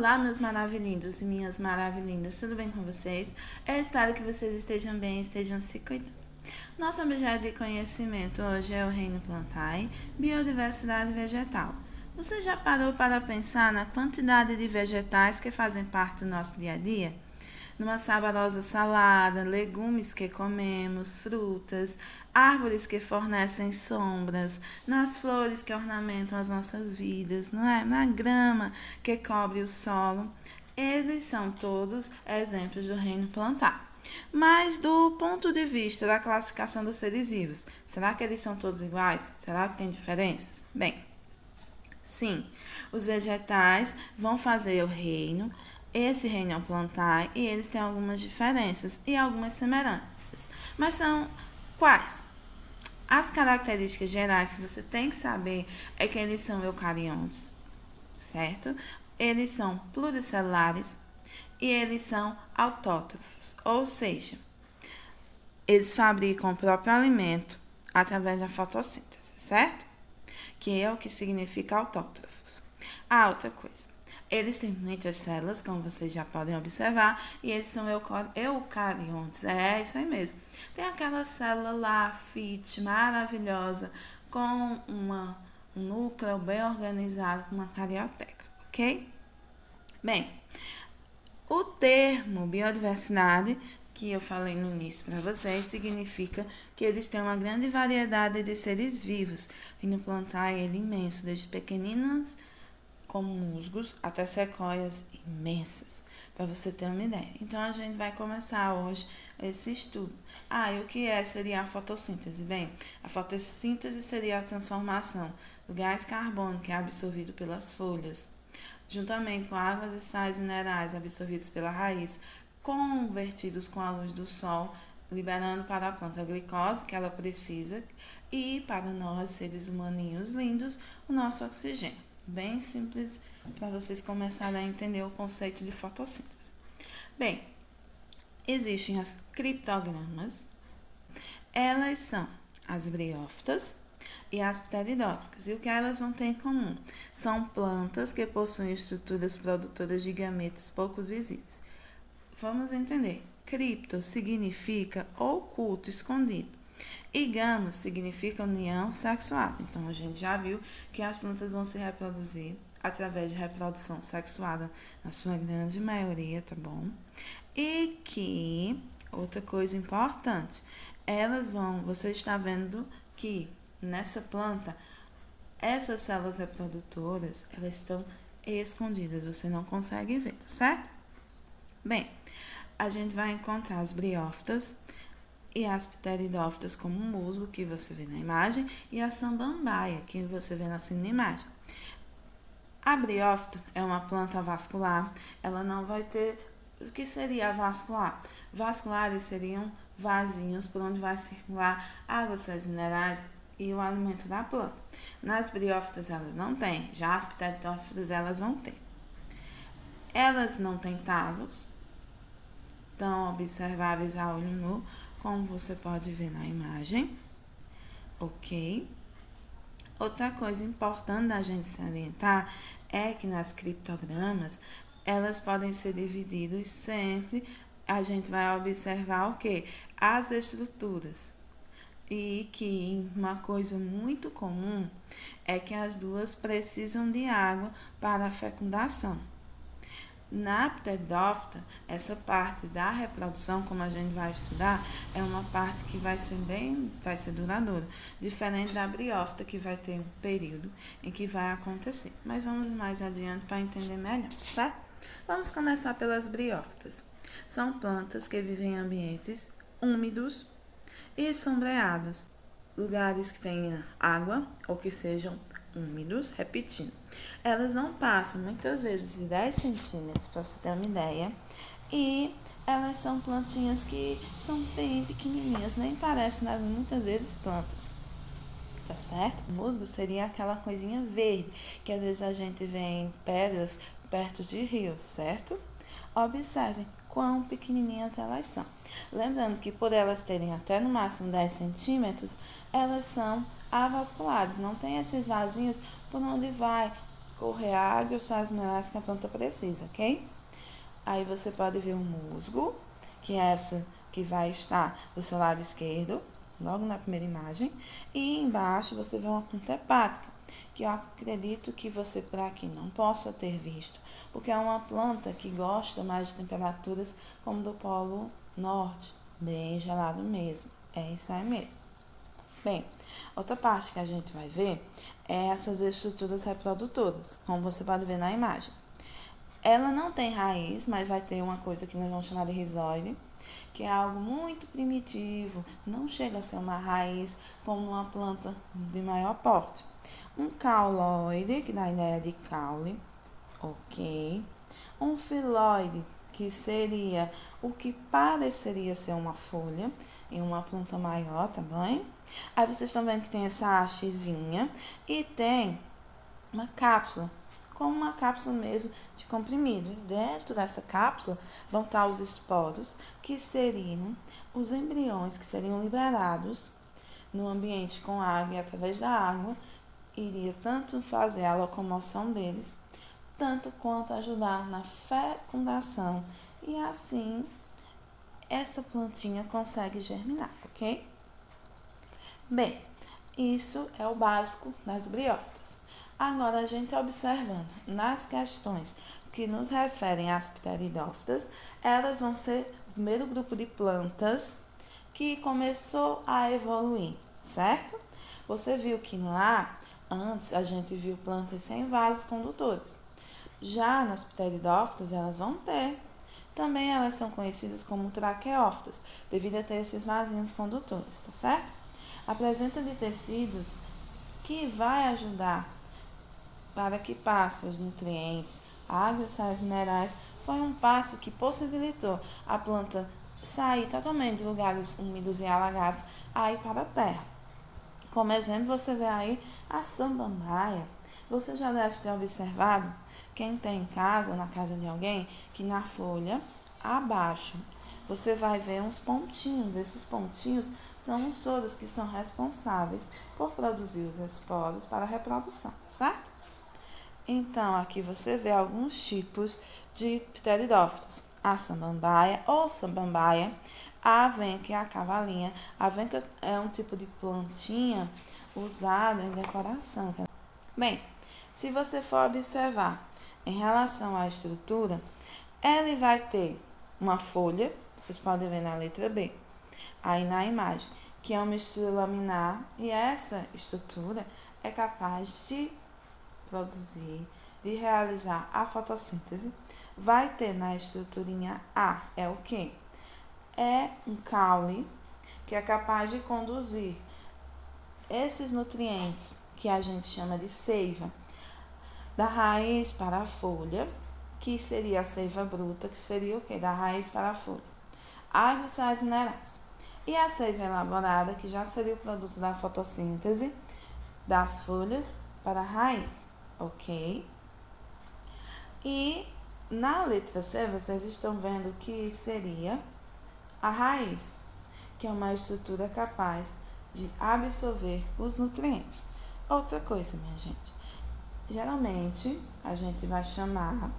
Olá, meus maravilhindos e minhas maravilhindas, tudo bem com vocês? Eu espero que vocês estejam bem, estejam se cuidando. Nosso objeto de conhecimento hoje é o reino plantae, biodiversidade vegetal. Você já parou para pensar na quantidade de vegetais que fazem parte do nosso dia a dia? Numa saborosa salada, legumes que comemos, frutas, árvores que fornecem sombras, nas flores que ornamentam as nossas vidas, não é? Na grama que cobre o solo. Eles são todos exemplos do reino plantar. Mas do ponto de vista da classificação dos seres vivos, será que eles são todos iguais? Será que tem diferenças? Bem, sim, os vegetais vão fazer o reino. Esse reino é o plantae e eles têm algumas diferenças e algumas semelhanças. Mas são quais? As características gerais que você tem que saber é que eles são eucariontes, certo? Eles são pluricelulares e eles são autótrofos, ou seja, eles fabricam o próprio alimento através da fotossíntese, certo? Que é o que significa autótrofos. A outra coisa, eles têm muitas células, como vocês já podem observar, e eles são eucariontes. É isso aí mesmo. Tem aquela célula lá, fit, maravilhosa, com um núcleo bem organizado, com uma carioteca, ok? Bem, o termo biodiversidade, que eu falei no início para vocês, significa que eles têm uma grande variedade de seres vivos. E no plantae ele é imenso, desde pequeninas como musgos até sequoias imensas, para você ter uma ideia. Então, a gente vai começar hoje esse estudo. E o que seria a fotossíntese? Bem, a fotossíntese seria a transformação do gás carbônico que é absorvido pelas folhas, juntamente com águas e sais minerais absorvidos pela raiz, convertidos com a luz do sol, liberando para a planta a glicose que ela precisa e para nós, seres humaninhos lindos, o nosso oxigênio. Bem simples para vocês começarem a entender o conceito de fotossíntese. Bem, existem as criptogramas. Elas são as briófitas e as pteridófitas. E o que elas vão ter em comum? São plantas que possuem estruturas produtoras de gametas pouco visíveis. Vamos entender. Cripto significa oculto, escondido. E gamos significa união sexuada. Então, a gente já viu que as plantas vão se reproduzir através de reprodução sexuada, na sua grande maioria, tá bom? E que, outra coisa importante, você está vendo que nessa planta, essas células reprodutoras, elas estão escondidas, você não consegue ver, tá certo? Bem, a gente vai encontrar as briófitas e as pteridófitas como o musgo, que você vê na imagem, e a samambaia, que você vê na segunda imagem. A briófita é uma planta vascular, ela não vai ter... O que seria vascular? Vasculares seriam vasinhos por onde vai circular água, sais minerais e o alimento da planta. Nas briófitas elas não têm, já as pteridófitas elas vão ter. Elas não têm talos, tão observáveis a olho nu, como você pode ver na imagem, ok? Outra coisa importante da gente salientar é que nas criptogramas, elas podem ser divididas sempre, a gente vai observar o quê? As estruturas. E que uma coisa muito comum é que as duas precisam de água para a fecundação. Na pteridófita, essa parte da reprodução, como a gente vai estudar, é uma parte que vai ser duradoura, diferente da briófita, que vai ter um período em que vai acontecer. Mas vamos mais adiante para entender melhor, tá? Vamos começar pelas briófitas. São plantas que vivem em ambientes úmidos e sombreados, lugares que tenham água ou que sejam úmidos, repetindo. Elas não passam muitas vezes de 10 centímetros, para você ter uma ideia, e elas são plantinhas que são bem pequenininhas, nem parecem muitas vezes plantas, tá certo? O musgo seria aquela coisinha verde, que às vezes a gente vê em pedras perto de rios, certo? Observem quão pequenininhas elas são. Lembrando que por elas terem até no máximo 10 centímetros, elas são avasculares, não tem esses vasinhos por onde vai correr a água e os sais minerais que a planta precisa, ok? Aí você pode ver o musgo, que é essa que vai estar do seu lado esquerdo, logo na primeira imagem. E embaixo você vê uma planta hepática, que eu acredito que você por aqui não possa ter visto, porque é uma planta que gosta mais de temperaturas como do Polo Norte, bem gelado mesmo. É isso aí mesmo. Bem, outra parte que a gente vai ver é essas estruturas reprodutoras, como você pode ver na imagem. Ela não tem raiz, mas vai ter uma coisa que nós vamos chamar de rizóide, que é algo muito primitivo, não chega a ser uma raiz como uma planta de maior porte. Um cauloide, que dá a ideia de caule, ok. Um filóide, que seria o que pareceria ser uma folha, em uma planta maior também. Aí vocês estão vendo que tem essa hastezinha e tem uma cápsula, como uma cápsula mesmo de comprimido. E dentro dessa cápsula vão estar os esporos, que seriam os embriões que seriam liberados no ambiente com água e através da água, iria tanto fazer a locomoção deles, tanto quanto ajudar na fecundação. E assim, essa plantinha consegue germinar, ok? Bem, isso é o básico das briófitas. Agora, a gente observando nas questões que nos referem às pteridófitas, elas vão ser o primeiro grupo de plantas que começou a evoluir, certo? Você viu que lá, antes, a gente viu plantas sem vasos condutores. Já nas pteridófitas, elas vão ter. Também elas são conhecidas como traqueófitas, devido a ter esses vasinhos condutores, tá certo? A presença de tecidos que vai ajudar para que passe os nutrientes, água e sais minerais, foi um passo que possibilitou a planta sair totalmente de lugares úmidos e alagados aí para a terra. Como exemplo, você vê aí a samambaia. Você já deve ter observado, quem tem em casa ou na casa de alguém, que na folha abaixo você vai ver uns pontinhos. Esses pontinhos são os soros que são responsáveis por produzir os esporos para a reprodução, tá certo? Então, aqui você vê alguns tipos de pteridófitos. A samambaia ou samambaia, a avenca e a cavalinha. A avenca é um tipo de plantinha usada em decoração. Bem, se você for observar em relação à estrutura, ele vai ter uma folha, vocês podem ver na letra B, aí na imagem, que é uma estrutura laminar, e essa estrutura é capaz de produzir, de realizar a fotossíntese. Vai ter na estruturinha A, é o que? É um caule, que é capaz de conduzir esses nutrientes, que a gente chama de seiva, da raiz para a folha, que seria a seiva bruta, que seria o que? Da raiz para a folha. Água e sais minerais. E a seiva elaborada, que já seria o produto da fotossíntese das folhas para a raiz, ok? E na letra C, vocês estão vendo que seria a raiz, que é uma estrutura capaz de absorver os nutrientes. Outra coisa, minha gente, geralmente a gente vai chamar,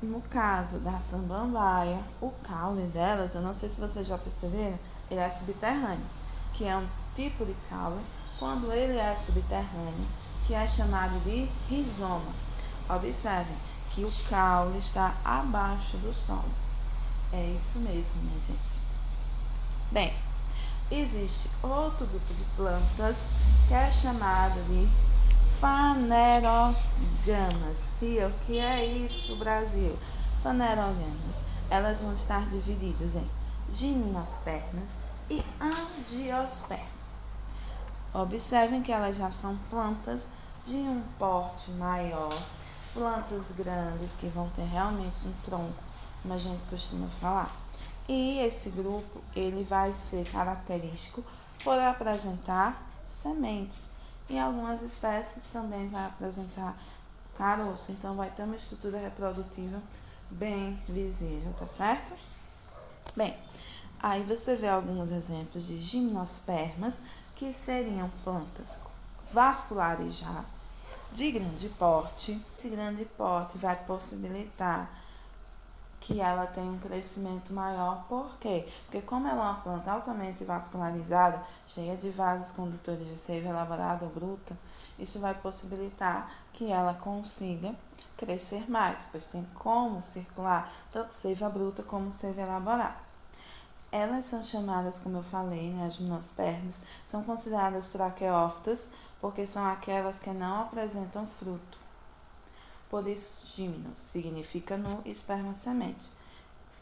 no caso da samambaia, o caule delas, eu não sei se vocês já perceberam, ele é subterrâneo, que é um tipo de caule, quando ele é subterrâneo, que é chamado de rizoma. Observem que o caule está abaixo do solo. É isso mesmo, minha gente. Bem, existe outro grupo de plantas que é chamado de fanerogamas. Tia, o que é isso, Brasil? Fanerogamas. Elas vão estar divididas em gimnospermas e angiospermas. Observem que elas já são plantas de um porte maior, plantas grandes que vão ter realmente um tronco, como a gente costuma falar. E esse grupo, ele vai ser característico por apresentar sementes. E algumas espécies também vai apresentar caroço, então vai ter uma estrutura reprodutiva bem visível, tá certo? Bem, aí você vê alguns exemplos de gimnospermas, que seriam plantas vasculares já, de grande porte. Esse grande porte vai possibilitar que ela tenha um crescimento maior. Por quê? Porque como ela é uma planta altamente vascularizada, cheia de vasos condutores de seiva elaborada ou bruta, isso vai possibilitar que ela consiga crescer mais, pois tem como circular tanto seiva bruta como seiva elaborada. Elas são chamadas, como eu falei, né, as gimnospermas, são consideradas traqueófitas porque são aquelas que não apresentam fruto. Por isso, gimnos significa no esperma semente.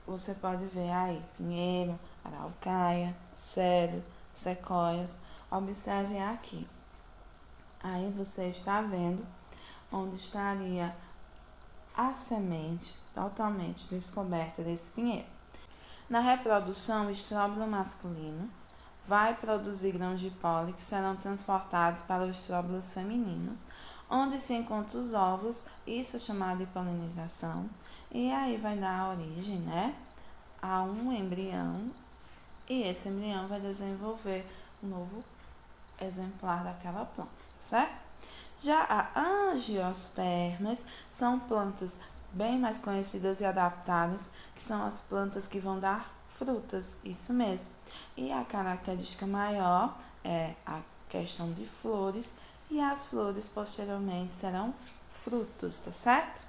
Você pode ver aí pinheiro, araucária, cedro, sequoias. Observe aqui. Aí você está vendo onde estaria a semente totalmente descoberta desse pinheiro. Na reprodução, o estróbilo masculino vai produzir grãos de pólen que serão transportados para os estróbilos femininos, onde se encontram os óvulos, isso é chamado de polinização, e aí vai dar origem, né, a um embrião, e esse embrião vai desenvolver um novo exemplar daquela planta, certo? Já a angiospermas são plantas bem mais conhecidas e adaptadas, que são as plantas que vão dar frutas, isso mesmo. E a característica maior é a questão de flores, e as flores posteriormente serão frutos, tá certo?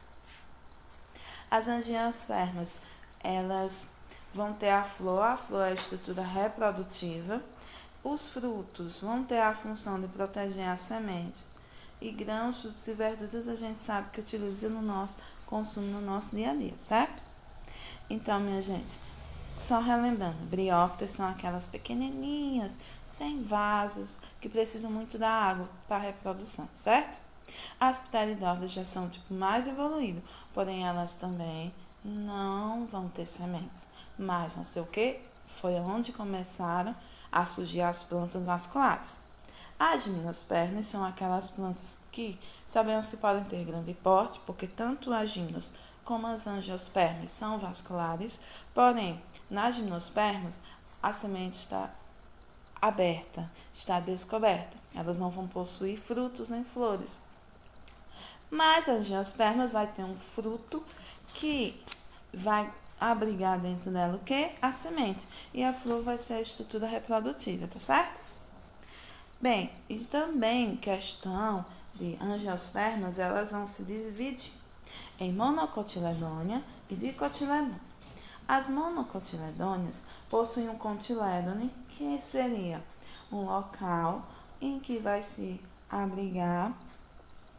As angiospermas, elas vão ter a flor é a estrutura reprodutiva, os frutos vão ter a função de proteger as sementes, e grãos, frutos e verduras a gente sabe que utiliza no nosso consumo, no nosso dia a dia, certo? Então, minha gente, só relembrando, briófitas são aquelas pequenininhas, sem vasos, que precisam muito da água para a reprodução, certo? As pteridófitas já são tipo mais evoluído, porém elas também não vão ter sementes, mas vão ser o quê? Foi onde começaram a surgir as plantas vasculares. As gimnospermas são aquelas plantas que sabemos que podem ter grande porte, porque tanto as gimnos como as angiospermas são vasculares, porém, nas gimnospermas, a semente está aberta, está descoberta. Elas não vão possuir frutos nem flores. Mas as angiospermas vai ter um fruto que vai abrigar dentro dela o quê? A semente. E a flor vai ser a estrutura reprodutiva, tá certo? Bem, e também questão de angiospermas, elas vão se dividir em monocotiledônia e dicotiledônia. As monocotiledôneas possuem um cotilédone, que seria um local em que vai se abrigar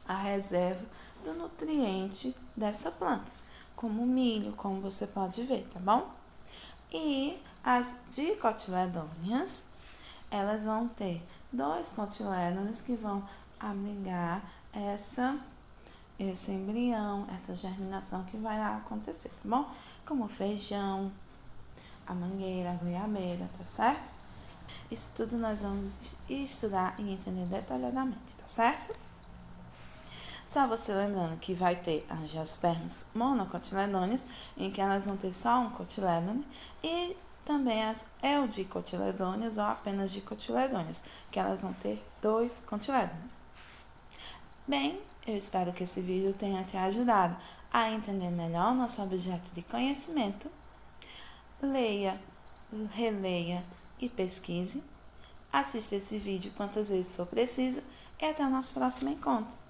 a reserva do nutriente dessa planta, como milho, como você pode ver, tá bom? E as dicotiledôneas, elas vão ter dois cotilédones que vão abrigar esse embrião, essa germinação que vai acontecer, tá bom? Como o feijão, a mangueira, a goiabeira, tá certo? Isso tudo nós vamos estudar e entender detalhadamente, tá certo? Só você lembrando que vai ter angiospermas monocotiledôneas, em que elas vão ter só um cotilédone, e também as eudicotiledôneas ou apenas dicotiledôneas, que elas vão ter dois cotilédones. Bem, eu espero que esse vídeo tenha te ajudado a entender melhor nosso objeto de conhecimento. Leia, releia e pesquise. Assista esse vídeo quantas vezes for preciso e até o nosso próximo encontro.